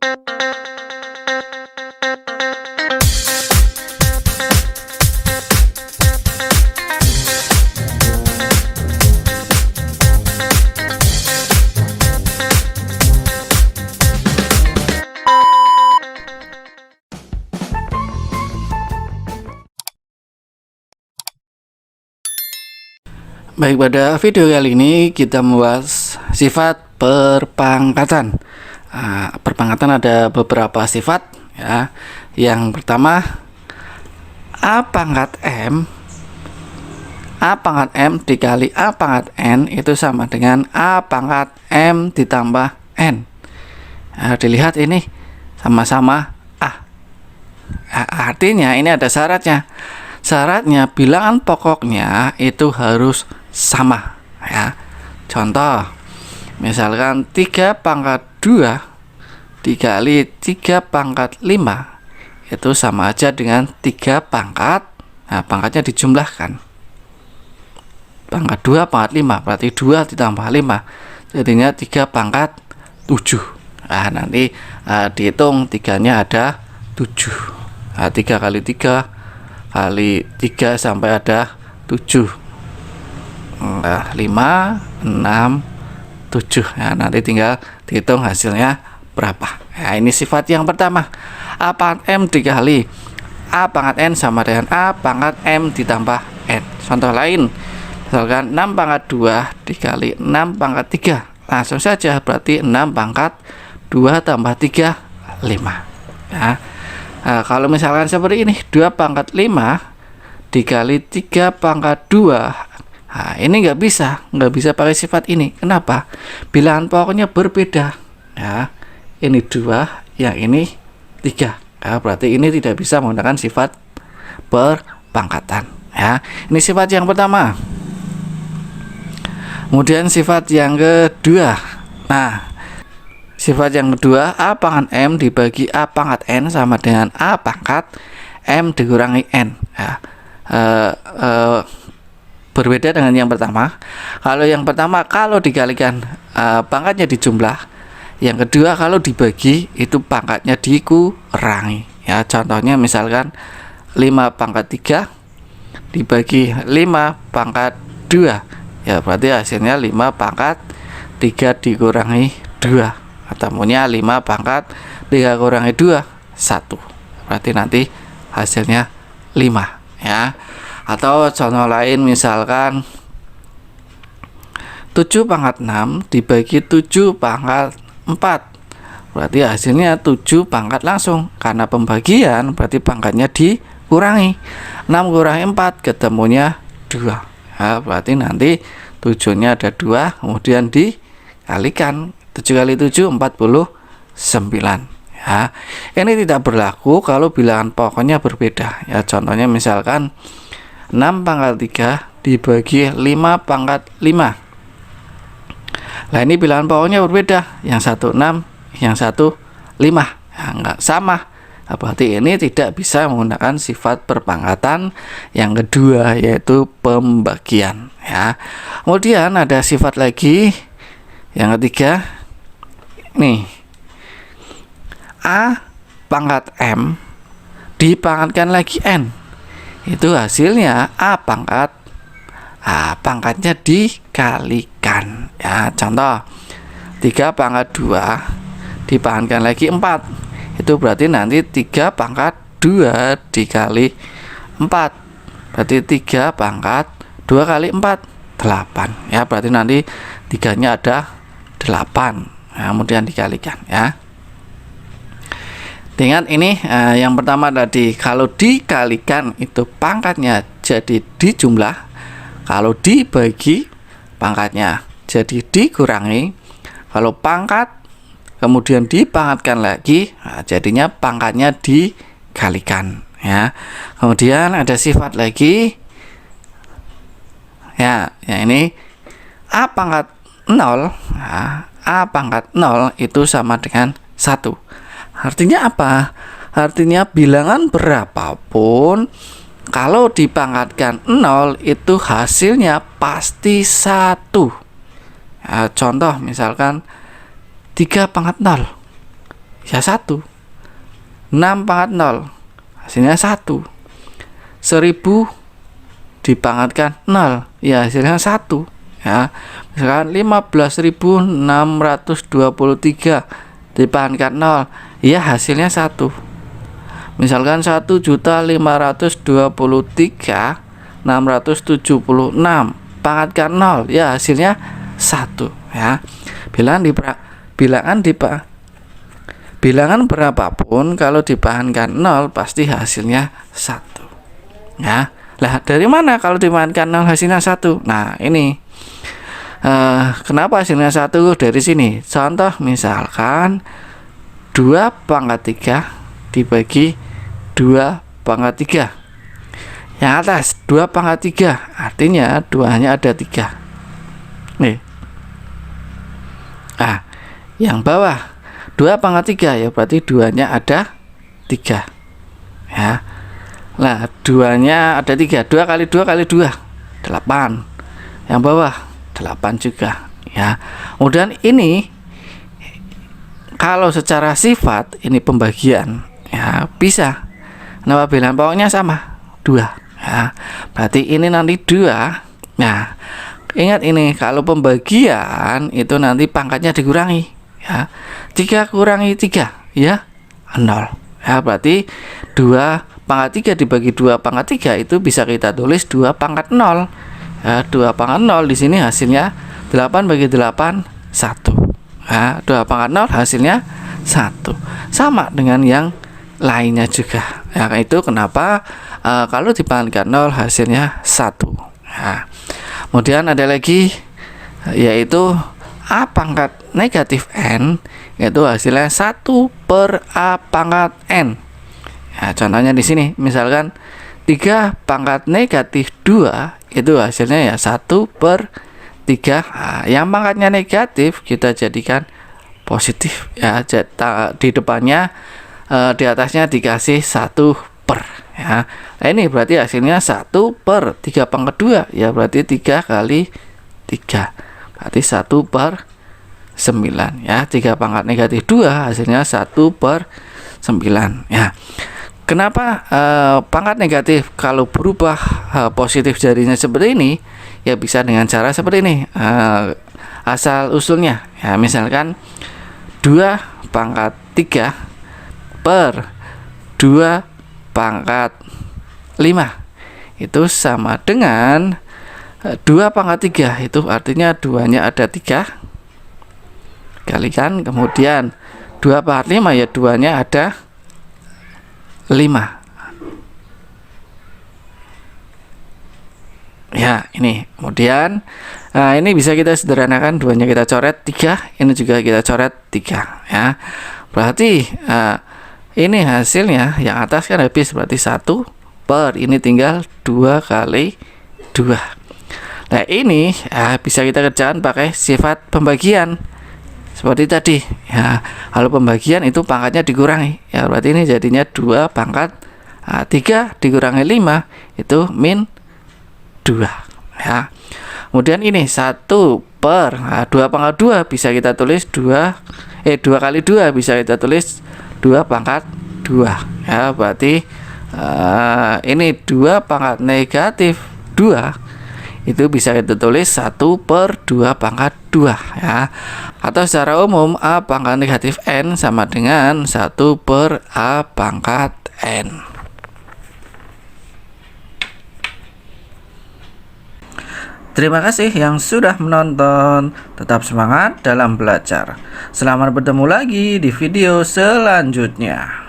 Baik, pada video kali ini kita membahas sifat perpangkatan. Perpangkatan ada beberapa sifat ya. Yang pertama, A pangkat M dikali A pangkat N itu sama dengan A pangkat M ditambah N. Dilihat ini sama-sama A. Artinya ini ada syaratnya. Syaratnya bilangan pokoknya itu harus sama ya. Contoh, misalkan 3 pangkat 2 dikali 3 pangkat 5 itu sama aja dengan 3 pangkat, pangkatnya dijumlahkan. Pangkat 2 pangkat 5 berarti 2 ditambah 5 jadinya 3 pangkat 7. Nanti dihitung 3-nya ada 7. 3 kali 3 kali 3 sampai ada 7. 5, 6, 7. Nanti tinggal dihitung hasilnya berapa. Ini sifat yang pertama. A pangkat M dikali A pangkat N sama dengan A pangkat M ditambah N. Contoh lain, misalkan 6 pangkat 2 dikali 6 pangkat 3. Langsung saja berarti 6 pangkat 2 tambah 3, 5 ya. Kalau misalkan seperti ini, 2 pangkat 5 dikali 3 pangkat 2. Ini nggak bisa pakai sifat ini. Kenapa? Bilangan pokoknya berbeda ya. Ini 2, yang ini 3 ya, berarti ini tidak bisa menggunakan sifat perpangkatan ya. Ini sifat yang pertama. Kemudian sifat yang kedua. Sifat yang kedua, A pangkat M dibagi A pangkat N sama dengan A pangkat M dikurangi N ya. Berbeda dengan yang pertama. Kalau yang pertama kalau dikalikan pangkatnya dijumlah, yang kedua kalau dibagi itu pangkatnya dikurangi ya. Contohnya misalkan 5 pangkat 3 dibagi 5 pangkat 2 ya, berarti hasilnya 5 pangkat 3 dikurangi 2. Ketemunya 5 pangkat 3 kurangi 2, 1. Berarti nanti hasilnya 5 ya. Atau contoh lain misalkan 7 pangkat 6 dibagi 7 pangkat 4. Berarti hasilnya 7 pangkat langsung. Karena pembagian berarti pangkatnya dikurangi. 6 kurangi 4 ketemunya 2 ya, berarti nanti 7-nya ada 2 kemudian dikalikan. 7 kali 7 49 ya. Ini tidak berlaku kalau bilangan pokoknya berbeda ya. Contohnya misalkan 6 pangkat 3 dibagi 5 pangkat 5. Nah ini bilangan pokoknya berbeda. Yang satu 6, yang satu 5 ya, enggak sama. Berarti ini tidak bisa menggunakan sifat perpangkatan yang kedua, yaitu pembagian ya. Kemudian ada sifat lagi yang ketiga. Nih, A pangkat M dipangkatkan lagi N, itu hasilnya A pangkatnya dikalikan ya. Contoh 3 pangkat 2 dipangkatkan lagi 4, itu berarti nanti 3 pangkat 2 dikali 4, berarti 3 pangkat 2 kali 4, 8 ya. Berarti nanti 3-nya ada 8 ya, kemudian dikalikan ya. Ingat ini yang pertama tadi, kalau dikalikan itu pangkatnya jadi dijumlah, kalau dibagi pangkatnya jadi dikurangi, kalau pangkat kemudian dipangkatkan lagi, jadinya pangkatnya dikalikan ya. Kemudian ada sifat lagi ya, yang ini A pangkat 0, A pangkat 0 itu sama dengan 1. Artinya apa? Artinya bilangan berapapun kalau dipangkatkan 0 itu hasilnya pasti 1 ya. Contoh misalkan 3 pangkat 0 ya 1. 6 pangkat 0 hasilnya 1. 1000 dipangkatkan 0 ya hasilnya 1 ya. Misalkan 15.623 dipangkatkan 0 ya hasilnya 1. Misalkan 1.523.676 pangkatkan 0 ya hasilnya 1 ya. Bilangan berapapun kalau dipangkatkan 0 pasti hasilnya 1 ya. Lah dari mana kalau dipangkatkan 0 hasilnya 1? Nah ini kenapa hasilnya 1 dari sini? Contoh misalkan 2 pangkat 3 dibagi 2 pangkat 3. Yang atas 2 pangkat 3 artinya 2-nya ada 3 nih. Nah yang bawah 2 pangkat 3 ya berarti 2-nya ada 3 ya. Nah 2-nya ada 3, 2 kali 2 kali 2 8. Yang bawah 8 juga ya. Kemudian ini kalau secara sifat ini pembagian ya bisa. Nah bilangan pokoknya sama 2 ya. Berarti ini nanti 2. Nah ingat ini kalau pembagian itu nanti pangkatnya dikurangi ya. 3 kurangi 3 ya 0 ya. Berarti 2 pangkat 3 dibagi 2 pangkat 3 itu bisa kita tulis 2 pangkat 0 ya. 2 pangkat 0 di sini hasilnya 8 bagi 8 1 ya. 2 pangkat 0 hasilnya 1 sama dengan yang lainnya juga ya. Itu kenapa kalau dipangkatkan 0 hasilnya 1 ya. Kemudian ada lagi yaitu A pangkat negatif N yaitu hasilnya 1 per A pangkat N. Nah, contohnya di sini misalkan 3 pangkat negatif 2 itu hasilnya ya 1 per 3. Nah, yang pangkatnya negatif kita jadikan positif ya. Di depannya di atasnya dikasih 1 per ya. Nah ini berarti hasilnya 1 per 3 pangkat 2 ya berarti 3 kali 3 berarti 1 per 9 ya. 3 pangkat negatif 2 hasilnya 1 per 9 ya. Kenapa pangkat negatif kalau berubah positif jadinya seperti ini ya bisa dengan cara seperti ini. Asal usulnya ya misalkan 2 pangkat 3 per 2 pangkat 5 itu sama dengan 2 pangkat 3 itu artinya 2-nya ada 3 kalikan kemudian 2 pangkat 5 ya 2-nya ada 5 ya. Ini kemudian ini bisa kita sederhanakan 2-nya kita coret 3 ini juga kita coret 3 ya. Berarti ini hasilnya yang atas kan habis berarti 1 per ini tinggal 2 kali 2. Nah ini bisa kita kerjakan pakai sifat pembagian seperti tadi ya. Kalau pembagian itu pangkatnya dikurangi ya berarti ini jadinya 2 pangkat 3 dikurangi 5 itu min 2 ya. Kemudian ini 1 per 2 pangkat 2 bisa kita tulis 2 kali 2 bisa kita tulis 2 pangkat 2 ya. Berarti ini 2 pangkat negatif 2 itu bisa kita tulis 1 per 2 pangkat 2 ya. Atau secara umum A pangkat negatif N sama dengan 1 per A pangkat N. Terima kasih yang sudah menonton. Tetap semangat dalam belajar. Selamat bertemu lagi di video selanjutnya.